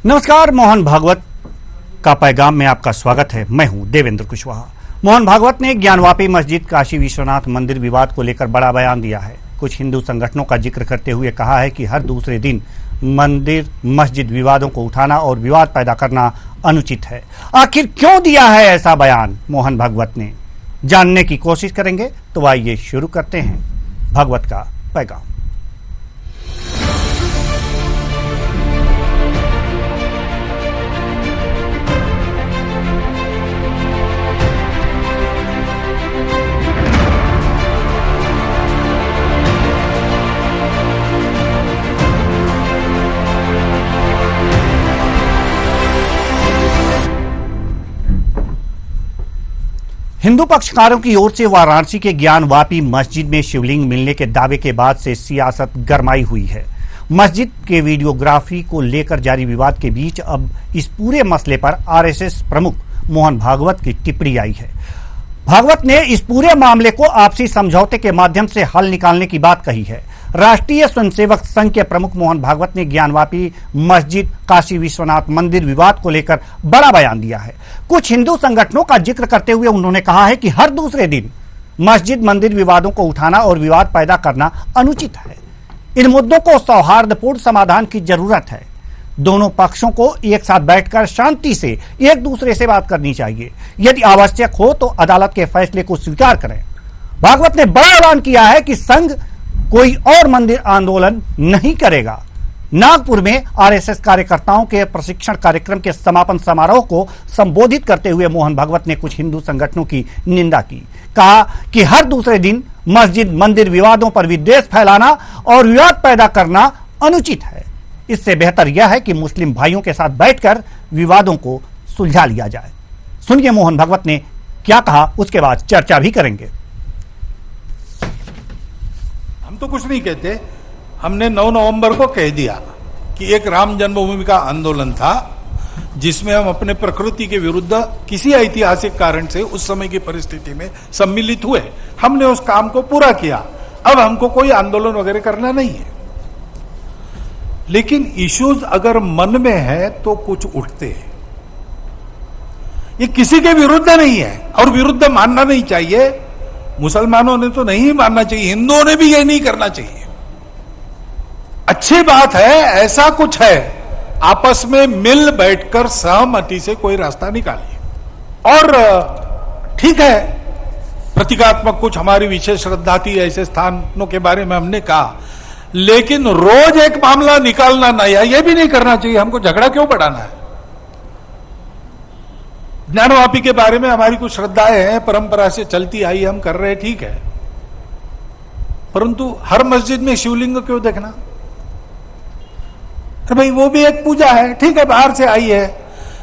नमस्कार, मोहन भागवत का पैगाम में आपका स्वागत है। मैं हूं देवेंद्र कुशवाहा। मोहन भागवत ने ज्ञानवापी मस्जिद काशी विश्वनाथ मंदिर विवाद को लेकर बड़ा बयान दिया है। कुछ हिंदू संगठनों का जिक्र करते हुए कहा है कि हर दूसरे दिन मंदिर मस्जिद विवादों को उठाना और विवाद पैदा करना अनुचित है। आखिर क्यों दिया है ऐसा बयान मोहन भागवत ने, जानने की कोशिश करेंगे। तो आइए शुरू करते हैं भागवत का पैगाम। हिंदू पक्षकारों की ओर से वाराणसी के ज्ञानवापी मस्जिद में शिवलिंग मिलने के दावे के बाद से सियासत गरमाई हुई है। मस्जिद के वीडियोग्राफी को लेकर जारी विवाद के बीच अब इस पूरे मसले पर आरएसएस प्रमुख मोहन भागवत की टिप्पणी आई है। भागवत ने इस पूरे मामले को आपसी समझौते के माध्यम से हल निकालने की बात कही है। राष्ट्रीय स्वयंसेवक संघ के प्रमुख मोहन भागवत ने ज्ञानवापी मस्जिद काशी विश्वनाथ मंदिर विवाद को लेकर बड़ा बयान दिया है। कुछ हिंदू संगठनों का जिक्र करते हुए उन्होंने कहा है कि हर दूसरे दिन मस्जिद मंदिर विवादों को उठाना और विवाद पैदा करना अनुचित है। इन मुद्दों को सौहार्दपूर्ण समाधान की जरूरत है। दोनों पक्षों को एक साथ बैठकर शांति से एक दूसरे से बात करनी चाहिए। यदि आवश्यक हो तो अदालत के फैसले को स्वीकार करें। भागवत ने बड़ा ऐलान किया है कि संघ कोई और मंदिर आंदोलन नहीं करेगा। नागपुर में आरएसएस कार्यकर्ताओं के प्रशिक्षण कार्यक्रम के समापन समारोह को संबोधित करते हुए मोहन भागवत ने कुछ हिंदू संगठनों की निंदा की। कहा कि हर दूसरे दिन मस्जिद मंदिर विवादों पर विद्वेष फैलाना और विवाद पैदा करना अनुचित है। इससे बेहतर यह है कि मुस्लिम भाइयों के साथ बैठकर विवादों को सुलझा लिया जाए। सुनिए मोहन भागवत ने क्या कहा, उसके बाद चर्चा भी करेंगे। हम तो कुछ नहीं कहते। हमने 9 नवंबर को कह दिया कि एक राम जन्मभूमि का आंदोलन था जिसमें हम अपने प्रकृति के विरुद्ध किसी ऐतिहासिक कारण से उस समय की परिस्थिति में सम्मिलित हुए। हमने उस काम को पूरा किया। अब हमको कोई आंदोलन वगैरह करना नहीं है। लेकिन इश्यूज अगर मन में है तो कुछ उठते हैं। ये किसी के विरुद्ध नहीं है और विरुद्ध मानना नहीं चाहिए। मुसलमानों ने तो नहीं मानना चाहिए, हिंदुओं ने भी ये नहीं करना चाहिए। अच्छी बात है, ऐसा कुछ है, आपस में मिल बैठकर सहमति से कोई रास्ता निकालिए। और ठीक है, प्रतीकात्मक कुछ हमारी विशेष श्रद्धा थी, ऐसे स्थानों के बारे में हमने कहा, लेकिन रोज एक मामला निकालना नया, यह भी नहीं करना चाहिए। हमको झगड़ा क्यों बढ़ाना है? ज्ञानवापी के बारे में हमारी कुछ श्रद्धाएं हैं, परंपरा से चलती आई, हम कर रहे हैं, ठीक है। परंतु हर मस्जिद में शिवलिंग क्यों देखना? तो भाई वो भी एक पूजा है, ठीक है, बाहर से आई है।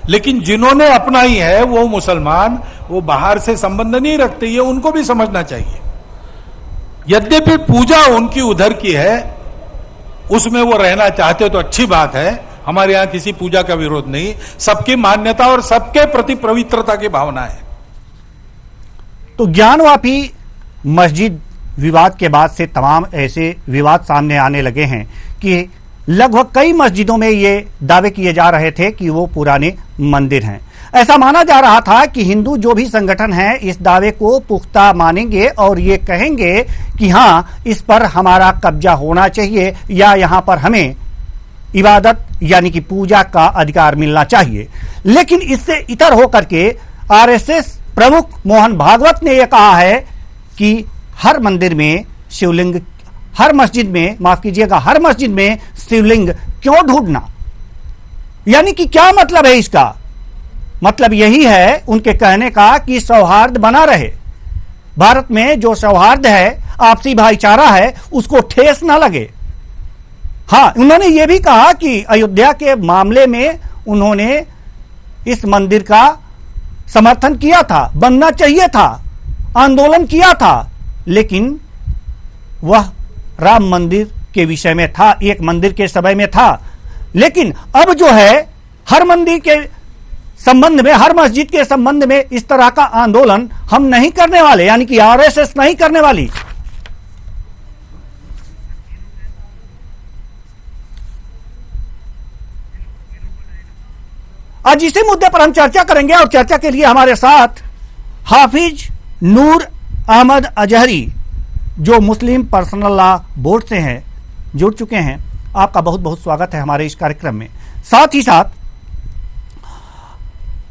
लेकिन जिन्होंने अपनाई है वो मुसलमान, वो बाहर से संबंध नहीं रखते, ये उनको भी समझना चाहिए। यद्यपि पूजा उनकी उधर की है, उसमें वो रहना चाहते तो अच्छी बात है। हमारे यहां किसी पूजा का विरोध नहीं, सबकी मान्यता और सबके प्रति पवित्रता की भावना है। तो ज्ञानवापी मस्जिद विवाद के बाद से तमाम ऐसे विवाद सामने आने लगे हैं कि लगभग कई मस्जिदों में ये दावे किए जा रहे थे कि वो पुराने मंदिर हैं। ऐसा माना जा रहा था कि हिंदू जो भी संगठन हैं इस दावे को पुख्ता मानेंगे और ये कहेंगे कि हां, इस पर हमारा कब्जा होना चाहिए या यहां पर हमें इबादत यानी कि पूजा का अधिकार मिलना चाहिए। लेकिन इससे इतर होकर के आरएसएस प्रमुख मोहन भागवत ने यह कहा है कि हर मंदिर में शिवलिंग, हर मस्जिद में, माफ कीजिएगा, हर मस्जिद में शिवलिंग क्यों ढूंढना? यानी कि क्या मतलब है इसका? मतलब यही है उनके कहने का कि सौहार्द बना रहे। भारत में जो सौहार्द है, आपसी भाईचारा है, उसको ठेस ना लगे। हाँ, उन्होंने ये भी कहा कि अयोध्या के मामले में उन्होंने इस मंदिर का समर्थन किया था, बनना चाहिए था, आंदोलन किया था, लेकिन वह राम मंदिर के विषय में था, एक मंदिर के समय में था। लेकिन अब जो है हर मंदिर के संबंध में, हर मस्जिद के संबंध में इस तरह का आंदोलन हम नहीं करने वाले, यानी कि आरएसएस नहीं करने वाली। आज इसी मुद्दे पर हम चर्चा करेंगे और चर्चा के लिए हमारे साथ हाफिज नूर अहमद अजहरी जो मुस्लिम पर्सनल लॉ बोर्ड से हैं जुड़ चुके हैं। आपका बहुत बहुत स्वागत है हमारे इस कार्यक्रम में। साथ ही साथ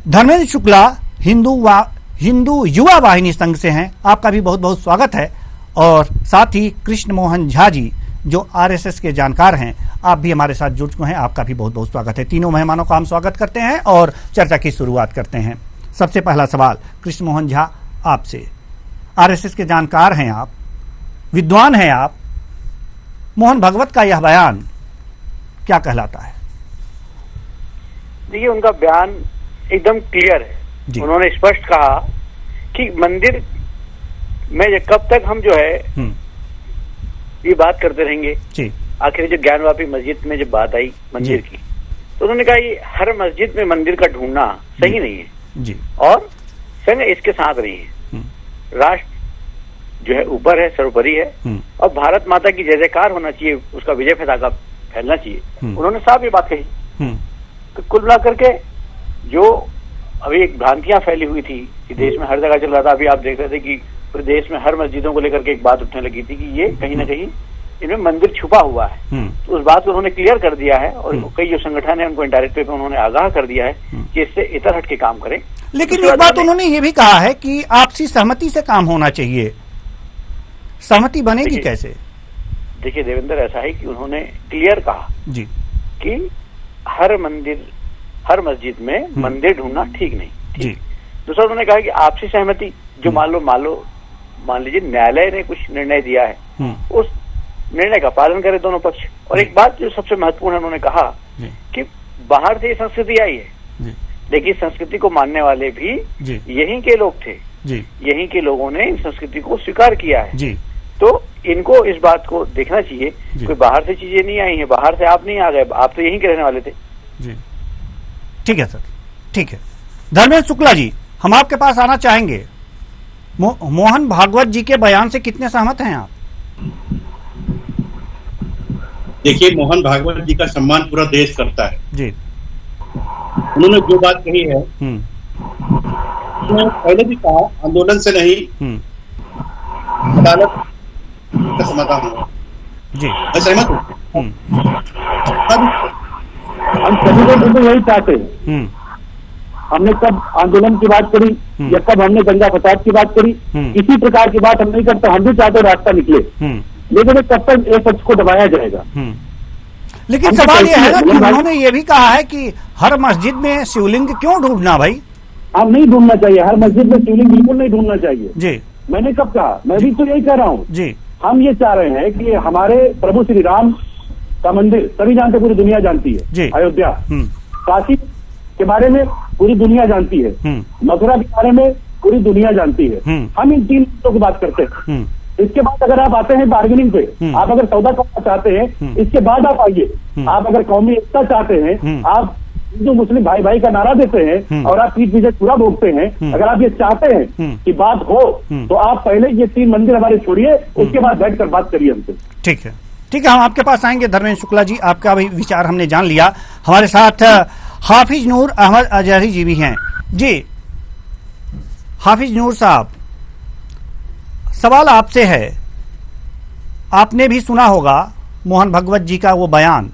धर्मेंद्र शुक्ला हिंदू युवा वाहिनी संघ से हैं, आपका भी बहुत बहुत स्वागत है। और साथ ही कृष्ण मोहन झा जी जो आरएसएस के जानकार हैं, आप भी हमारे साथ जुड़ चुके हैं, आपका भी बहुत बहुत स्वागत है। तीनों मेहमानों का हम स्वागत करते हैं और चर्चा की शुरुआत करते हैं। सबसे पहला सवाल कृष्ण मोहन झा आपसे, आरएसएस के जानकार हैं आप, विद्वान हैं आप, मोहन भागवत का यह बयान क्या कहलाता है? देखिए, उनका बयान एकदम क्लियर है। उन्होंने स्पष्ट कहा कि मंदिर में कब तक हम जो है ये बात करते रहेंगे। आखिर जो ज्ञानवापी मस्जिद में जब बात आई मंदिर की, तो उन्होंने कहा ये हर मस्जिद में मंदिर का ढूंढना सही नहीं है और संघ इसके साथ नहीं है। राष्ट्र जो है ऊपर है, सर्वोपरि है और भारत माता की जय जयकार होना चाहिए, उसका विजय पताका फैलना चाहिए। उन्होंने साफ ये बात कही। तो कुल मिलाकर के जो अभी एक भ्रांतियां फैली हुई थी कि देश में हर जगह चल रहा था, अभी आप देख रहे थे कि पूरे देश में हर मस्जिदों को लेकर के एक बात उठने लगी थी कि ये कहीं ना कहीं इनमें मंदिर छुपा हुआ है। तो उस बात को उन्होंने क्लियर कर दिया है और कई जो संगठन है उनको इनडायरेक्ट वे पे उन्होंने आगाह कर दिया है कि इससे इतर हट के काम करें। लेकिन एक बात उन्होंने ये भी कहा है कि आपसी सहमति से काम होना चाहिए। सहमति बनेगी कैसे? देखिए देवेंद्र, ऐसा है कि उन्होंने क्लियर कहा जी कि हर मस्जिद में मंदिर ढूंढना ठीक नहीं। जी। दूसरा उन्होंने कहा कि आपसी सहमति जो मान लीजिए न्यायालय ने कुछ निर्णय दिया है, उस निर्णय का पालन करें दोनों पक्ष। और एक बात जो सबसे महत्वपूर्ण है, उन्होंने कहा कि बाहर से ये संस्कृति आई है, लेकिन संस्कृति को मानने वाले भी यहीं के लोग थे। यहीं के लोगों ने इन संस्कृति को स्वीकार किया है। तो इनको इस बात को देखना चाहिए, कोई बाहर से चीजें नहीं आई हैं, बाहर से आप नहीं आ गए, आप तो यहीं के रहने वाले थे। ठीक है सर, ठीक है। धर्मेंद्र शुक्ला जी, हम आपके पास आना चाहेंगे। मोहन भागवत जी के बयान से कितने सहमत हैं आप? देखिए, मोहन भागवत जी का सम्मान पूरा देश करता है जी। उन्होंने जो बात कही है, तो पहले भी कहा, आंदोलन से नहीं अदालत का समाधान होगा जी। मैं सहमत हूँ। हम सभी लोग यही चाहते हैं। हमने कब आंदोलन की बात करी या कब हमने दंगा फसाद की बात करी, किसी प्रकार की बात हम नहीं करते। हम भी चाहते रास्ता निकले, लेकिन कब तक ये सच को दबाया जाएगा। लेकिन सवाल ये है ना कि उन्होंने ये भी कहा है कि हर मस्जिद में शिवलिंग क्यों ढूंढना भाई? हम नहीं ढूंढना चाहिए, हर मस्जिद में शिवलिंग बिल्कुल नहीं ढूंढना चाहिए जी। मैंने कब कहा? मैं भी तो यही कह रहा हूँ जी। हम ये चाह रहे हैं कि हमारे प्रभु श्री राम का मंदिर सभी जानते, पूरी दुनिया जानती है। अयोध्या, काशी के बारे में पूरी दुनिया जानती है, मथुरा के बारे में पूरी दुनिया जानती है। हम इन तीन चीजों की बात करते हैं। इसके बाद अगर आप आते हैं बार्गेनिंग पे, आप अगर सौदा करना चाहते हैं, इसके बाद आप आइए। आप अगर कौमी एकता चाहते हैं, आप हिंदू मुस्लिम भाई भाई का नारा देते हैं और आप पीठ पीछे पूरा भोगते हैं, अगर आप ये चाहते हैं कि बात हो, तो आप पहले ये 3 मंदिर हमारे छोड़िए, उसके बाद बैठकर बात करिए हमसे। ठीक है, ठीक है, हम आपके पास आएंगे। धर्मेंद्र शुक्ला जी, आपका भी विचार हमने जान लिया। हमारे साथ हाफिज नूर अहमद अजहरी जी भी हैं। जी हाफिज नूर साहब, सवाल आपसे है, आपने भी सुना होगा मोहन भागवत जी का वो बयान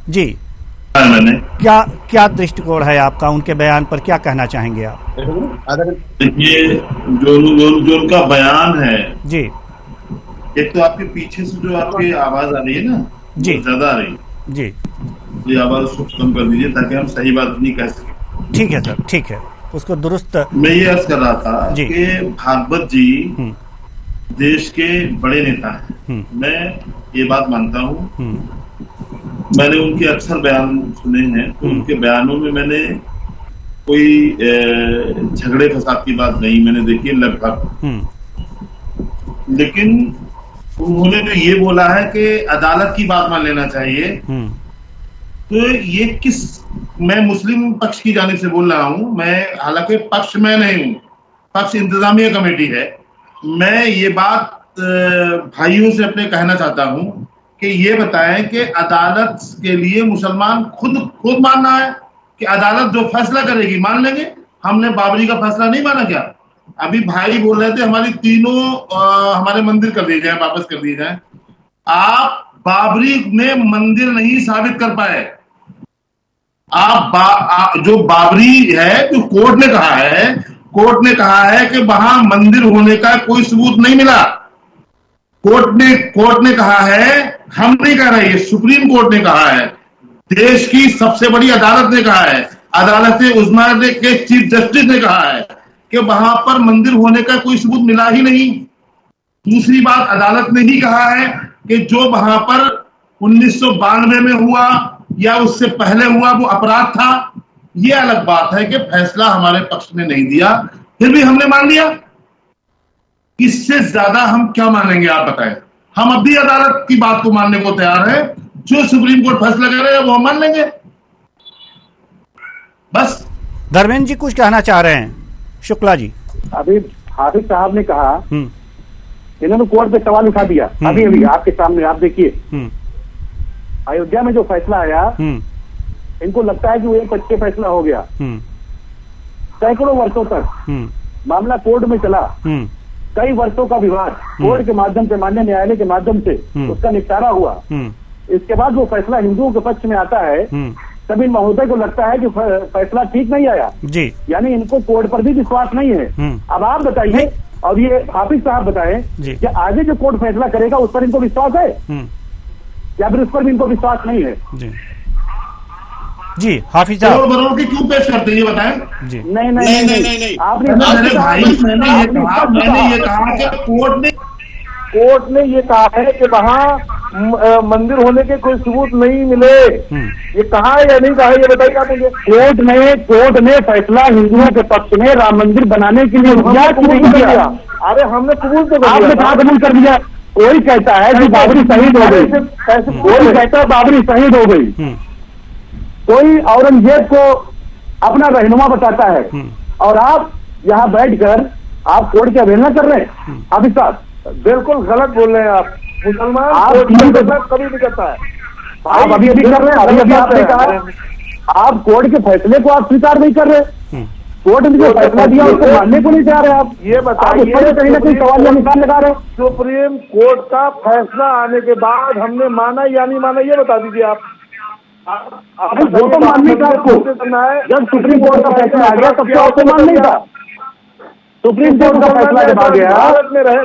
जी। क्या दृष्टिकोण है आपका, उनके बयान पर क्या कहना चाहेंगे आप? देखिए, जो उनका बयान है जी, एक तो आपके पीछे से जो आपकी आवाज आ रही है ना जी, ज्यादा आ रही जी, ये आवाज उसको कम कर दीजिए ताकि हम सही बात नहीं कह सकें। ठीक है सर, ठीक है, उसको दुरुस्त। मैं ये अर्ज कर रहा था कि भागवत जी देश के बड़े नेता हैं, मैं ये बात मानता हूँ। मैंने उनके अक्सर बयान सुने हैं, तो उनके बयानों में मैंने कोई झगड़े फसाद की बात नहीं मैंने देखी है लगभग। लेकिन उन्होंने जो ये बोला है कि अदालत की बात मान लेना चाहिए, तो ये मैं मुस्लिम पक्ष की जानिब से बोल रहा हूं। मैं हालांकि पक्ष में नहीं हूं, पक्ष इंतजामिया कमेटी है। मैं ये बात भाइयों से अपने कहना चाहता हूं कि ये बताएं कि अदालत के लिए मुसलमान खुद मानना है कि अदालत जो फैसला करेगी मान लेंगे? हमने बाबरी का फैसला नहीं माना क्या? अभी भाई बोल रहे थे हमारी तीनों हमारे मंदिर कर दिए जाए, वापस कर दिए जाए। आप बाबरी में मंदिर नहीं साबित कर पाए। जो बाबरी है, जो कोर्ट ने कहा है कि वहां मंदिर होने का कोई सबूत नहीं मिला। कोर्ट ने कहा है, हम नहीं कह रहे, ये सुप्रीम कोर्ट ने कहा है, देश की सबसे बड़ी अदालत ने कहा है, अदालत उज़्मा के चीफ जस्टिस ने कहा है कि वहां पर मंदिर होने का कोई सबूत मिला ही नहीं। दूसरी बात, अदालत ने ही कहा है कि जो वहां पर 1992 में हुआ या उससे पहले हुआ वो अपराध था। यह अलग बात है कि फैसला हमारे पक्ष में नहीं दिया, फिर भी हमने मान लिया। इससे ज्यादा हम क्या मानेंगे आप बताएं? हम अब भी अदालत की बात को मानने को तैयार है। जो सुप्रीम कोर्ट फैसला करेगा वो हम मान लेंगे, बस। धर्मेंद्र जी कुछ कहना चाह रहे हैं? शुक्ला जी, अभी हाफिज साहब ने कहा, इन्होंने कोर्ट पे सवाल उठा दिया अभी अभी आपके सामने। आप देखिए अयोध्या में जो फैसला आया, इनको लगता है कि वो एक पक्के फैसला हो गया। सैकड़ों वर्षों तक मामला कोर्ट में चला, कई वर्षों का विवाद कोर्ट के माध्यम से, माननीय न्यायालय के माध्यम से उसका निपटारा हुआ। इसके बाद वो फैसला हिंदुओं के पक्ष में आता है, तब इन महोदय को लगता है कि फैसला ठीक नहीं आया जी, यानी इनको कोर्ट पर भी विश्वास नहीं है। अब आप बताइए, अब ये हाफिज साहब बताएं कि आगे जो कोर्ट फैसला करेगा उस पर इनको विश्वास है या फिर उस पर भी इनको विश्वास नहीं है? जी हाफिज साहब, बरोबर की क्यों पेश करते हैं ये बताएं? जी नहीं, आपने मैंने ये कहा कि कोर्ट ने ये कहा है कि वहाँ मंदिर होने के कोई सबूत नहीं मिले। ये कहा है या नहीं कहा है, ये बताइए आप मुझे। कोर्ट ने फैसला हिंदुओं के पक्ष में राम मंदिर बनाने के लिए किया। अरे हमने कबूल तो आपने कहा कबूल कर दिया। कोई कहता है कि बाबरी शहीद हो गई, कोई कहता है बाबरी शहीद हो गई, कोई औरंगजेब को अपना रहनुमा बताता है, और आप यहाँ बैठकर आप कोर्ट की अवहेलना कर रहे हैं। हाफिज साहब बिल्कुल गलत बोल रहे हैं आप। मुसलमान कभी नहीं करता है। आप अभी कर रहे हैं, अभी आपने कहा आप कोर्ट के फैसले को आप स्वीकार नहीं कर रहे। कोर्ट ने जो फैसला दिया उसको मानने को नहीं चाह रहे। आप ये बताइए, कहीं ना कहीं सवाल या निशान लगा रहे। सुप्रीम कोर्ट का फैसला आने के बाद हमने माना या नहीं माना, ये बता दीजिए आप। वो तो मानने का आपको, जब सुप्रीम कोर्ट का फैसला आ गया तब तो आपको मान नहीं था। सुप्रीम कोर्ट का फैसला जब आ गया,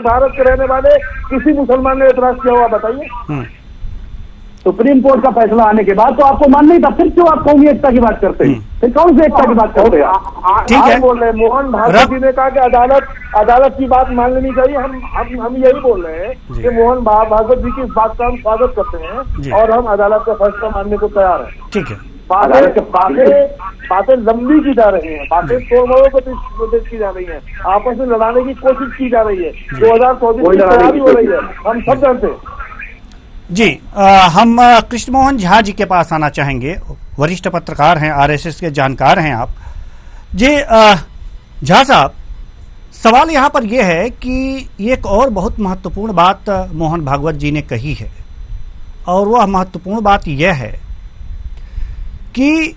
भारत के रहने वाले किसी मुसलमान ने एतराज किया हुआ बताइए? सुप्रीम कोर्ट का फैसला आने के बाद तो आपको मान नहीं था, फिर क्यों आप कौमी एकता की बात करते हैं? फिर कौन सी एकता की बात करते हैं? ठीक है, बोल रहे हैं मोहन भागवत जी ने कहा कि अदालत की बात मान लेनी चाहिए। हम यही बोल रहे हैं कि मोहन भागवत जी की इस बात का हम स्वागत करते हैं और हम अदालत का फैसला मानने को तैयार है। ठीक है, बातें लंबी की जा रही हैं, बातें तोड़मोड़ों को प्रदर्शित की जा रही हैं, आपस में लड़ाने की कोशिश की जा रही है, 2024 की तैयारी हो रही है, हम सब जानते हैं। जी हम कृष्ण मोहन झा जी के पास आना चाहेंगे। वरिष्ठ पत्रकार हैं, आरएसएस के जानकार हैं आप जी। झा साहब, सवाल यहाँ पर यह है कि एक और बहुत महत्वपूर्ण बात मोहन भागवत जी ने कही है, और वह महत्वपूर्ण बात यह है कि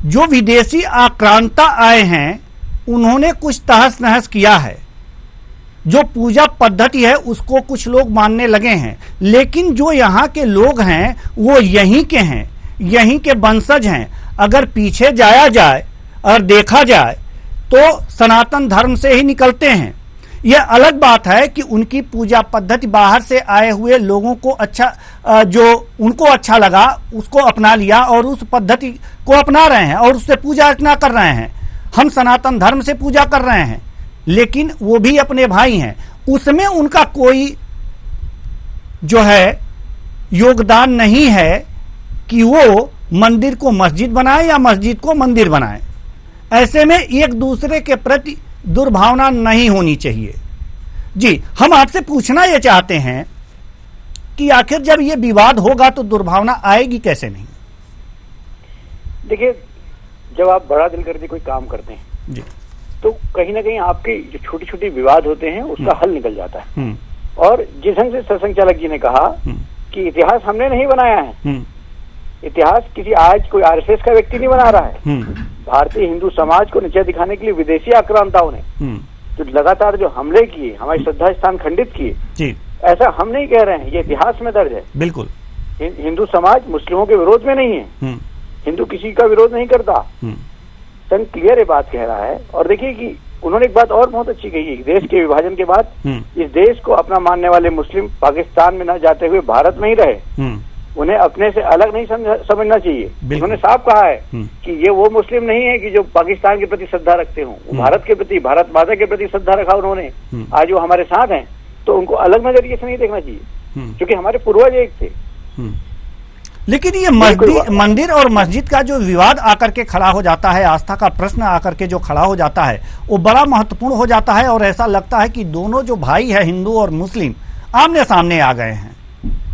जो विदेशी आक्रांता आए हैं उन्होंने कुछ तहस नहस किया है। जो पूजा पद्धति है उसको कुछ लोग मानने लगे हैं, लेकिन जो यहाँ के लोग हैं वो यहीं के हैं, यहीं के वंशज हैं। अगर पीछे जाया जाए और देखा जाए तो सनातन धर्म से ही निकलते हैं। यह अलग बात है कि उनकी पूजा पद्धति बाहर से आए हुए लोगों को जो उनको अच्छा लगा उसको अपना लिया और उस पद्धति को अपना रहे हैं और उससे पूजा अर्चना कर रहे हैं। हम सनातन धर्म से पूजा कर रहे हैं, लेकिन वो भी अपने भाई हैं, उसमें उनका कोई जो है योगदान नहीं है कि वो मंदिर को मस्जिद बनाए या मस्जिद को मंदिर बनाए। ऐसे में एक दूसरे के प्रति दुर्भावना नहीं होनी चाहिए। जी, हम आपसे पूछना ये चाहते हैं कि आखिर जब ये विवाद होगा तो दुर्भावना आएगी कैसे नहीं? देखिए, जब आप बड़ा दिल करके कोई काम करते हैं जी, तो कहीं ना कहीं आपके जो छोटे छोटे विवाद होते हैं उसका हल निकल जाता है। और जिस ढंग से सत्संग चालक जी ने कहा कि इतिहास हमने नहीं बनाया है, इतिहास किसी आज कोई आरएसएस का व्यक्ति नहीं बना रहा है। भारतीय हिंदू समाज को नीचे दिखाने के लिए विदेशी आक्रांताओं ने जो लगातार जो हमले किए, हमारी श्रद्धा स्थान खंडित किए, ऐसा हम नहीं कह रहे हैं, ये इतिहास में दर्ज है। बिल्कुल, हिंदू समाज मुस्लिमों के विरोध में नहीं है, हिंदू किसी का विरोध नहीं करता, संघ क्लियर ये बात कह रहा है। और देखिए कि उन्होंने एक बात और बहुत अच्छी कही है, देश के विभाजन के बाद इस देश को अपना मानने वाले मुस्लिम पाकिस्तान में न जाते हुए भारत में ही रहे, उन्हें अपने से अलग नहीं समझना चाहिए। उन्होंने साफ कहा है कि ये वो मुस्लिम नहीं है कि जो पाकिस्तान के प्रति श्रद्धा रखते हों, भारत के प्रति, भारत माता के प्रति श्रद्धा रखा उन्होंने, आज वो हमारे साथ हैं, तो उनको अलग नजरिए से नहीं देखना चाहिए, क्योंकि हमारे पूर्वज एक थे। लेकिन ये मंदिर और मस्जिद का जो विवाद आकर के खड़ा हो जाता है, आस्था का प्रश्न आकर के जो खड़ा हो जाता है, वो बड़ा महत्वपूर्ण हो जाता है और ऐसा लगता है कि दोनों जो भाई है, हिंदू और मुस्लिम, आमने सामने आ गए हैं।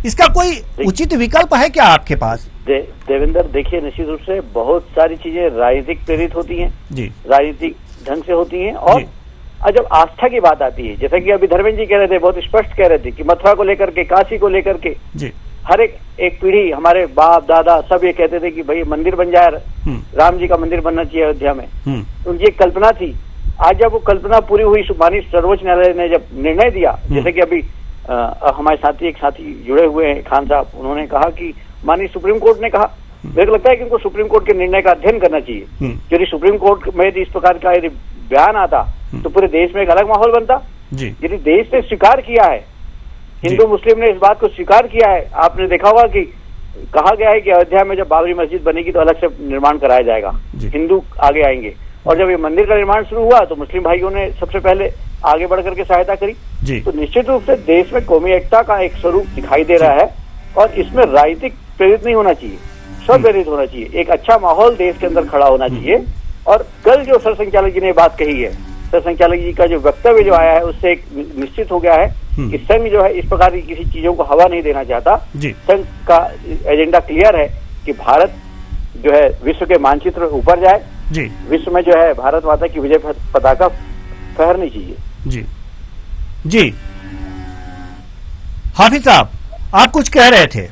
इसका कोई उचित विकल्प है क्या आपके पास? देवेंद्र, देखिए निश्चित रूप से बहुत सारी चीजें राजनीतिक प्रेरित होती हैं जी, राजनीतिक ढंग से होती हैं, और जब आस्था की बात आती है, जैसा कि अभी धर्मेंद्र जी कह रहे थे, बहुत स्पष्ट कह रहे थे कि मथुरा को लेकर के, काशी को लेकर के जी, हर एक पीढ़ी, हमारे बाप दादा सब ये कहते थे कि भाई मंदिर बन जाए, राम जी का मंदिर बनना चाहिए अयोध्या में, उनकी एक कल्पना थी। आज जब वो कल्पना पूरी हुई, माननीय सर्वोच्च न्यायालय ने जब निर्णय दिया, जैसे कि अभी हमारे एक साथी जुड़े हुए हैं खान साहब, उन्होंने कहा कि माननीय सुप्रीम कोर्ट ने कहा, मेरे को लगता है कि उनको सुप्रीम कोर्ट के निर्णय का अध्ययन करना चाहिए। यदि सुप्रीम कोर्ट में इस प्रकार का यदि बयान आता तो पूरे देश में एक अलग माहौल बनता। यदि देश ने स्वीकार किया है, हिंदू मुस्लिम ने इस बात को स्वीकार किया है, आपने देखा होगा कि कहा गया है कि अयोध्या में जब बाबरी मस्जिद बनेगी तो अलग से निर्माण कराया जाएगा, हिंदू आगे आएंगे, और जब ये मंदिर का निर्माण शुरू हुआ तो मुस्लिम भाइयों ने सबसे पहले आगे बढ़कर के सहायता करी। तो निश्चित रूप से देश में कौमी एकता का एक स्वरूप दिखाई दे रहा है, और इसमें राजनीतिक प्रेरित नहीं होना चाहिए, स्व प्रेरित होना चाहिए, एक अच्छा माहौल देश के अंदर खड़ा होना चाहिए। और कल जो सरसंघचालक जी ने बात कही है, सरसंघचालक जी का जो वक्तव्य जो आया है, उससे एक निश्चित हो गया है कि संघ जो है इस प्रकार की किसी चीजों को हवा नहीं देना चाहता। संघ का एजेंडा क्लियर है कि भारत जो है विश्व के मानचित्र ऊपर जाए, विश्व में जो है भारत माता की विजय पताका फहरनी चाहिए। जी हाफिज साहब, आप कुछ कह रहे थे,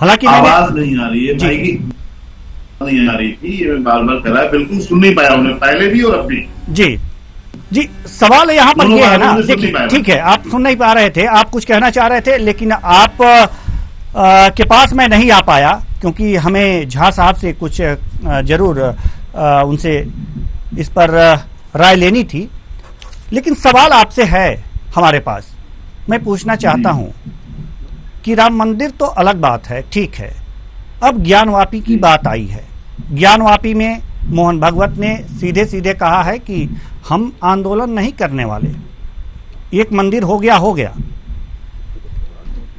हालांकि आवाज नहीं आ रही है भाई की, नहीं आ रही थी, ये बार बार करा, बिल्कुल सुन नहीं पाया उन्हें, पहले भी और अब भी। जी सवाल यहाँ पर ये है ना, देखिए ठीक है, आप सुन नहीं पा रहे थे, आप कुछ कहना चाह रहे थे, लेकिन आप के पास मैं नहीं आ पाया, क्योंकि हमें झा साहब से कुछ जरूर उनसे इस पर राय लेनी थी। लेकिन सवाल आपसे है हमारे पास, मैं पूछना चाहता हूं कि राम मंदिर तो अलग बात है, ठीक है, अब ज्ञानवापी की बात आई है। ज्ञानवापी में मोहन भागवत ने सीधे सीधे कहा है कि हम आंदोलन नहीं करने वाले, एक मंदिर हो गया।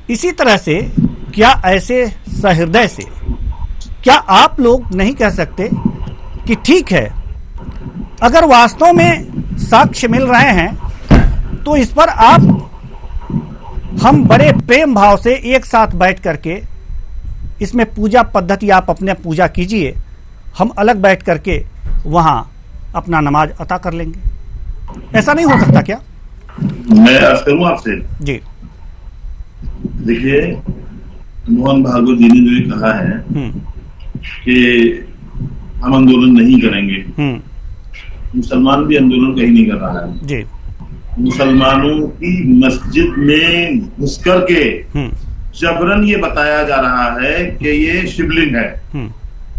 इसी तरह से क्या ऐसे सहृदय से क्या आप लोग नहीं कह सकते कि ठीक है, अगर वास्तव में साक्ष्य मिल रहे हैं तो इस पर हम बड़े प्रेम भाव से एक साथ बैठ करके इसमें पूजा पद्धति आप अपने पूजा कीजिए, हम अलग बैठ करके वहां अपना नमाज अता कर लेंगे। ऐसा नहीं हो सकता क्या? मैं अर्ज करूं आपसे जी। देखिए, मोहन भागवत जी ने जो ये कहा है कि हम आंदोलन नहीं करेंगे, मुसलमान भी आंदोलन कहीं नहीं कर रहा है जी। मुसलमानों की मस्जिद में घुस करके जबरन ये बताया जा रहा है कि ये शिवलिंग है,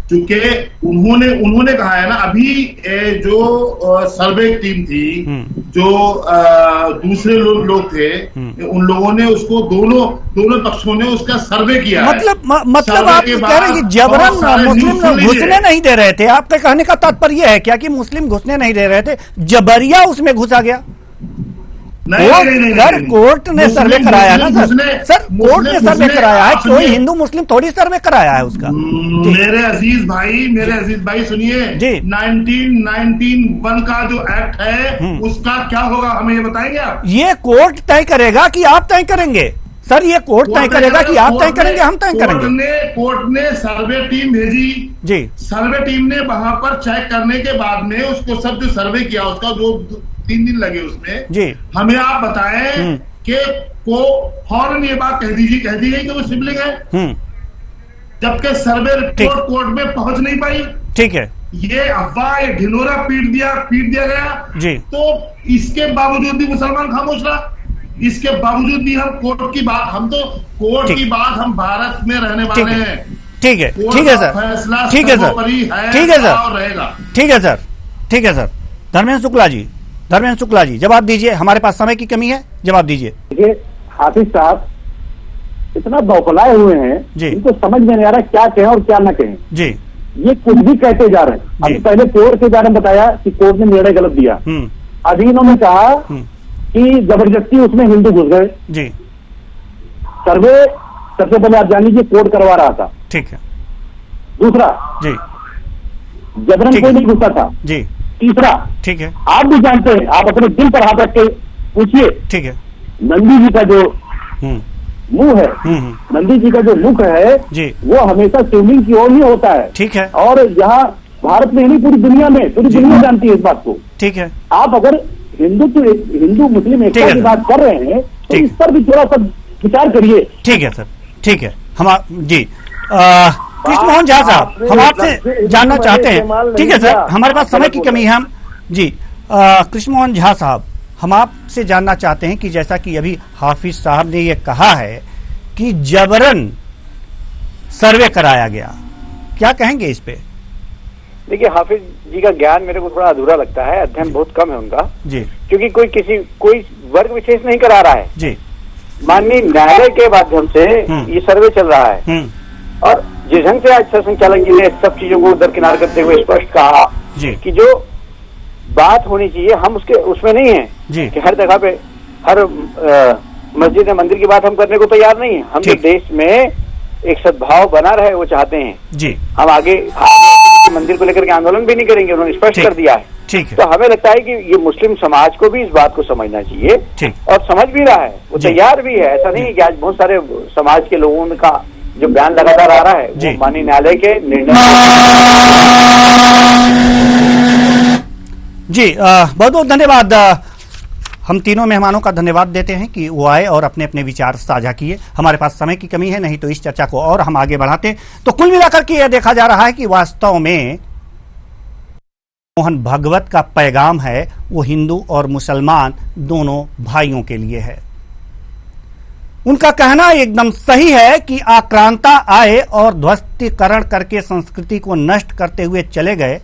क्योंकि उन्होंने कहा है ना, अभी जो सर्वे टीम थी, जो दूसरे लोग थे, उन लोगों ने उसको दोनों पक्षों ने उसका सर्वे किया। मतलब आप कह रहे हैं कि जबरन मुस्लिम घुसने नहीं दे रहे थे? आपके कहने का तात्पर्य है क्या कि मुस्लिम घुसने नहीं दे रहे थे, जबरिया उसमें घुसा गया? सर कोर्ट ने सर्वे कराया ना सर, कोर्ट ने सर्वे कराया है, कोई हिंदू मुस्लिम थोड़ी सर्वे कराया है उसका। मेरे अजीज भाई सुनिए, 1991 का जो एक्ट है उसका क्या होगा, हमें ये बताएंगे आप? ये कोर्ट तय करेगा कि आप तय करेंगे? सर ये कोर्ट तय करेगा कि आप तय करेंगे, हम तय करेंगे? कोर्ट ने सर्वे टीम भेजी जी, सर्वे टीम ने वहां पर चेक करने के बाद में उसको सब जो सर्वे किया, उसका जो 3 दिन लगे उसमें जी, हमें आप बताएं कि को फौरन ये बात कह दी गई कि वो शिवलिंग है, जबकि सर्वे रिपोर्ट कोर्ट में पहुंच नहीं पाई। ठीक है, ये अफवाह, ये ढिंढोरा पीट दिया गया जी। तो इसके बावजूद भी मुसलमान खामोश रहा। इसके बावजूद भी हम कोर्ट की बात, हम तो कोर्ट की बात, हम भारत में रहने वाले हैं। ठीक है, ठीक है सर, फैसला ठीक है सर, ठीक है सर, रहेगा। ठीक है सर, ठीक है सर। धर्मेंद्र शुक्ला जी जवाब दीजिए, हमारे पास समय की कमी है, जवाब दीजिए। देखिए हाफिज साहब इतना बौखलाए हुए हैं, इनको समझ में नहीं आ रहा क्या कहें और क्या ना कहें जी। ये कुछ भी कहते जा रहे हैं। अभी पहले कोर्ट के बारे में बताया कि कोर्ट ने निर्णय गलत दिया, अभी इन्होंने कहा कि जबरदस्ती उसमें हिंदू घुस गए जी। सर्वे सबसे पहले आप जान लीजिए कोर्ट करवा रहा था, ठीक है। दूसरा जी, जबरन कोई नहीं घुसा था जी। तीसरा, ठीक है, आप भी जानते हैं, आप अपने दिल पर हाथ रख के पूछिए, ठीक है, नंदी जी का जो मुंह है, नंदी जी का जो मुख है जी, वो हमेशा शिवलिंग की ओर ही होता है। ठीक है, और यहाँ भारत में नहीं पूरी दुनिया में, पूरी दुनिया जानती है इस बात को। ठीक है, आप अगर हिंदू मुस्लिम एकता की बात कर रहे हैं तो इस पर भी थोड़ा सा विचार करिए। ठीक है सर, ठीक है। हम जी कृष्ण मोहन झा साहब, हम आपसे जानना चाहते हैं, ठीक है सर, हमारे पास समय की कमी है, हम जी कृष्ण मोहन झा साहब, हम आपसे जानना चाहते हैं कि जैसा कि अभी हाफिज साहब ने ये कहा है कि जबरन सर्वे कराया गया, क्या कहेंगे इस पे? देखिए हाफिज जी का ज्ञान मेरे को थोड़ा अधूरा लगता है, अध्ययन बहुत कम है उनका जी, क्योंकि कोई वर्ग विशेष नहीं करा रहा है जी। माननीय न्यायालय के माध्यम से ये सर्वे चल रहा है और जिस ढंग से आज सर संचालक जी ने सब चीजों को दरकिनार करते हुए स्पष्ट कहा कि जो बात होनी चाहिए हम उसमें नहीं है कि हर जगह पे हर मस्जिद मंदिर की बात हम करने को तैयार नहीं है। हम तो देश में एक सद्भाव बना रहे वो चाहते हैं जी। हम आगे मंदिर को लेकर के आंदोलन भी नहीं करेंगे, उन्होंने स्पष्ट कर दिया है। ठीक है। तो हमें लगता है कि ये मुस्लिम समाज को भी इस बात को समझना चाहिए और समझ भी रहा है, वो तैयार भी है। ऐसा नहीं है कि आज बहुत सारे समाज के लोगों का जो बयान लगातार आ रहा है वो माननीय न्यायालय के निर्णय जी। बहुत बहुत धन्यवाद। हम तीनों मेहमानों का धन्यवाद देते हैं कि वो आए और अपने अपने विचार साझा किए। हमारे पास समय की कमी है, नहीं तो इस चर्चा को और हम आगे बढ़ाते। तो कुल मिलाकर के यह देखा जा रहा है कि वास्तव में मोहन भागवत का पैगाम है वो हिंदू और मुसलमान दोनों भाइयों के लिए है। उनका कहना एकदम सही है कि आक्रांता आए और ध्वस्तीकरण करके संस्कृति को नष्ट करते हुए चले गए,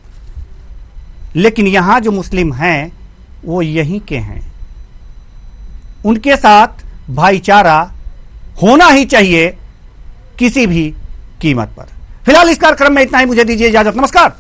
लेकिन यहां जो मुस्लिम हैं वो यहीं के हैं, उनके साथ भाईचारा होना ही चाहिए किसी भी कीमत पर। फिलहाल इस कार्यक्रम में इतना ही, मुझे दीजिए इजाजत, नमस्कार।